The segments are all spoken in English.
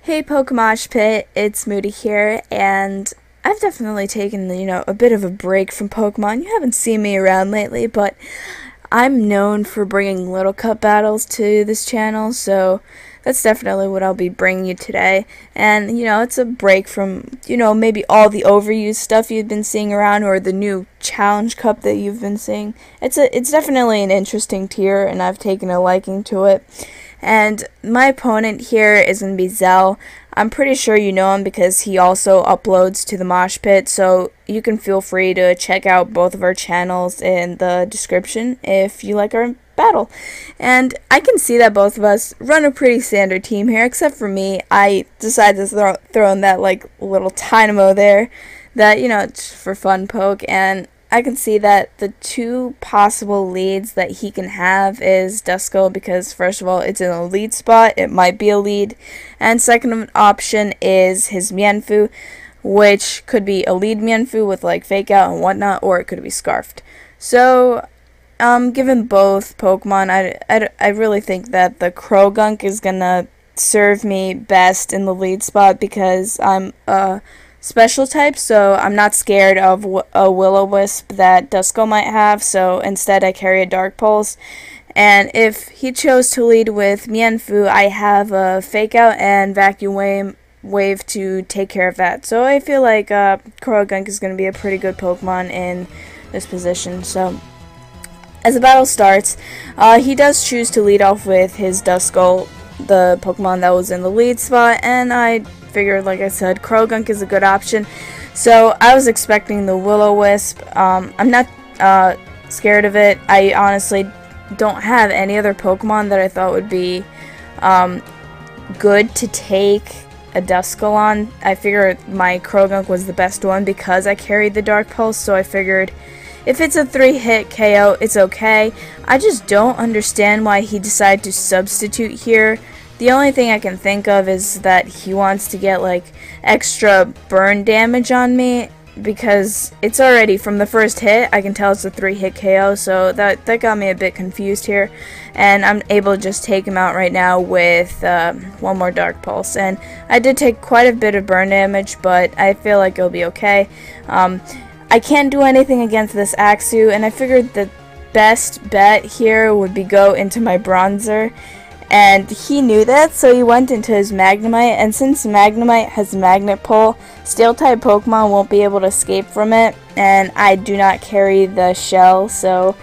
Hey PokeMoshPit, it's Moody here, and I've definitely taken, a bit of a break from Pokemon. You haven't seen me around lately, but I'm known for bringing Little Cup battles to this channel, so that's definitely what I'll be bringing you today. And, it's a break from, maybe all the overused stuff you've been seeing around, or the new Challenge Cup that you've been seeing. It's definitely an interesting tier, and I've taken a liking to it. And my opponent here is going to be Zell. I'm pretty sure you know him because he also uploads to the Mosh Pit, so you can feel free to check out both of our channels in the description if you like our battle. And I can see that both of us run a pretty standard team here, except for me. I decided to throw in that little dynamo there that, it's for fun poke, and I can see that the two possible leads that he can have is Duskull, because first of all, it's in a lead spot, it might be a lead, and second option is his Mienfoo, which could be a lead Mienfoo with fake out and whatnot, or it could be scarfed. So, given both Pokemon, I really think that the Croagunk is gonna serve me best in the lead spot because I'm special type, so I'm not scared of a Will-O-Wisp that Duskull might have, so instead I carry a Dark Pulse. And if he chose to lead with Mienfoo, I have a Fake Out and Vacuum Wave to take care of that. So I feel like Croagunk is going to be a pretty good Pokemon in this position. So as the battle starts, he does choose to lead off with his Duskull, the Pokemon that was in the lead spot, and I figured, like I said, Croagunk is a good option. So I was expecting the Will-O-Wisp. I'm not scared of it. I honestly don't have any other Pokemon that I thought would be good to take a Duskull on. I figured my Croagunk was the best one because I carried the Dark Pulse, so I figured if it's a 3-hit KO, it's okay. I just don't understand why he decided to substitute here. The only thing I can think of is that he wants to get extra burn damage on me, because it's already from the first hit. I can tell it's a 3-hit KO, so that got me a bit confused here, and I'm able to just take him out right now with one more Dark Pulse. And I did take quite a bit of burn damage, but I feel like it'll be okay. I can't do anything against this Axew, and I figured the best bet here would be go into my Bronzer. And he knew that, so he went into his Magnemite, and since Magnemite has Magnet Pull, Steel-type Pokemon won't be able to escape from it, and I do not carry the Shell, so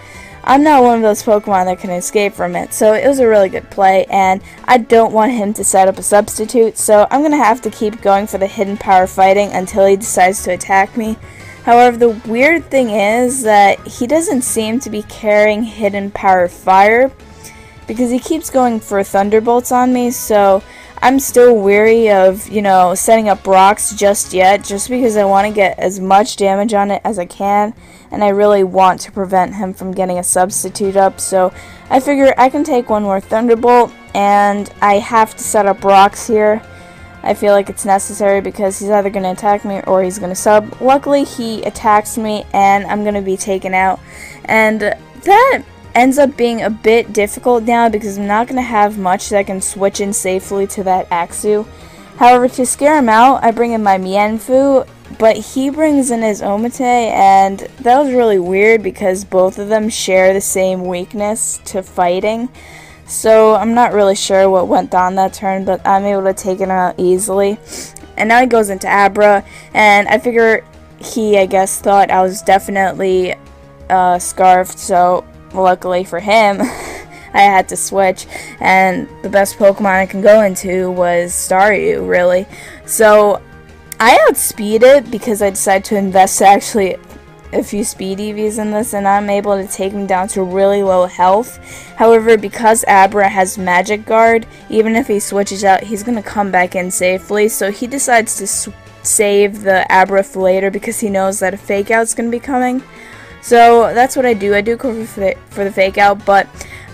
I'm not one of those Pokemon that can escape from it. So it was a really good play, and I don't want him to set up a substitute, so I'm going to have to keep going for the Hidden Power fighting until he decides to attack me. However, the weird thing is that he doesn't seem to be carrying Hidden Power Fire, because he keeps going for Thunderbolts on me, so I'm still weary of, setting up rocks just yet, just because I want to get as much damage on it as I can, and I really want to prevent him from getting a substitute up. So I figure I can take one more Thunderbolt, and I have to set up rocks here. I feel like it's necessary because he's either going to attack me or he's going to sub. Luckily, he attacks me, and I'm going to be taken out, and that ends up being a bit difficult now because I'm not going to have much that can switch in safely to that Axew. However, to scare him out, I bring in my Mienfoo, but he brings in his Omate, and that was really weird because both of them share the same weakness to fighting. So I'm not really sure what went on that turn, but I'm able to take it out easily. And now he goes into Abra, and I figure he, I guess, thought I was definitely scarfed, so luckily for him, I had to switch, and the best Pokemon I can go into was Staryu, really. So I outspeed it because I decided to invest actually a few speed EVs in this, and I'm able to take him down to really low health. However, because Abra has Magic Guard, even if he switches out, he's going to come back in safely, so he decides to save the Abra for later because he knows that a Fake Out's going to be coming. So that's what I do. I do go for the Fake Out, but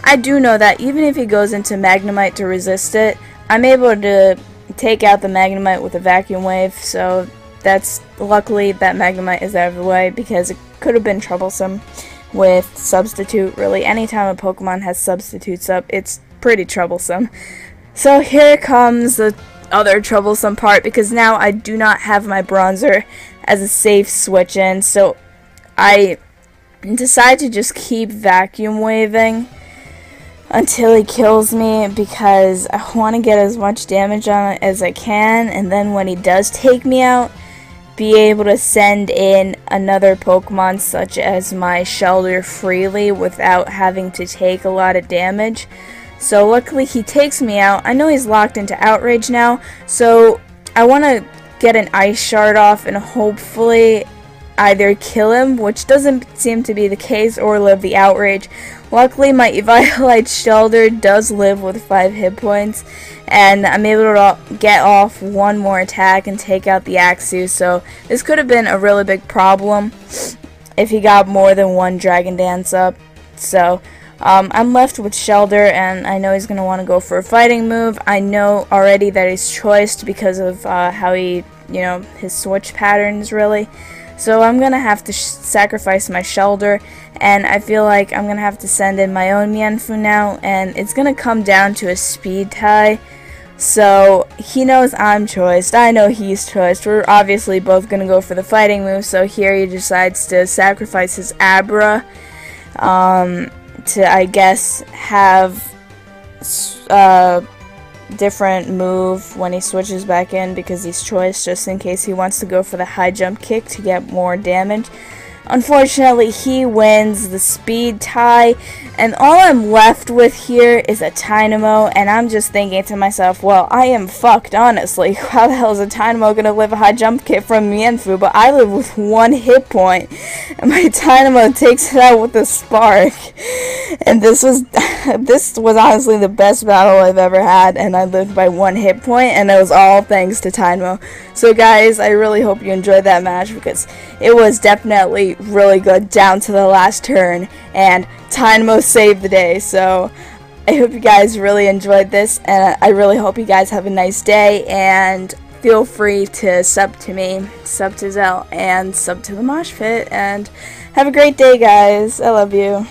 I do know that even if he goes into Magnemite to resist it, I'm able to take out the Magnemite with a Vacuum Wave, so that's luckily that Magnemite is out of the way because it could have been troublesome with Substitute. Really, anytime a Pokemon has Substitutes up, it's pretty troublesome. So here comes the other troublesome part, because now I do not have my bronzer as a safe switch in, so I decide to just keep vacuum waving until he kills me, because I want to get as much damage on it as I can, and then when he does take me out, be able to send in another Pokemon such as my Shelder freely without having to take a lot of damage. So luckily he takes me out. I know he's locked into Outrage now, so I want to get an Ice Shard off and hopefully either kill him, which doesn't seem to be the case, or live the Outrage. Luckily my Eviolite Shelder does live with 5 hit points, and I'm able to get off one more attack and take out the Axew, so this could have been a really big problem if he got more than one Dragon Dance up. So I'm left with Shelder, and I know he's going to want to go for a fighting move. I know already that he's choiced because of how he, his switch patterns really. So I'm going to have to sacrifice my Shelder, and I feel like I'm going to have to send in my own Mienfoo now, and it's going to come down to a speed tie. So he knows I'm choiced, I know he's choiced, we're obviously both going to go for the fighting move, so here he decides to sacrifice his Abra to, I guess, have different move when he switches back in because he's choiced, just in case he wants to go for the high jump kick to get more damage. Unfortunately, he wins the speed tie, and all I'm left with here is a Tynamo, and I'm just thinking to myself, well, I am fucked, honestly. How the hell is a Tynamo gonna live a high jump kick from Mienfoo? But I live with 1 hit point, and my Tynamo takes it out with a Spark. And this was honestly the best battle I've ever had, and I lived by 1 hit point, and it was all thanks to Tynamo. So guys, I really hope you enjoyed that match, because it was definitely really good down to the last turn, and Tynamo saved the day. So I hope you guys really enjoyed this, and I really hope you guys have a nice day, and feel free to sub to me, sub to Zell, and sub to the Mosh Pit, and have a great day, guys. I love you.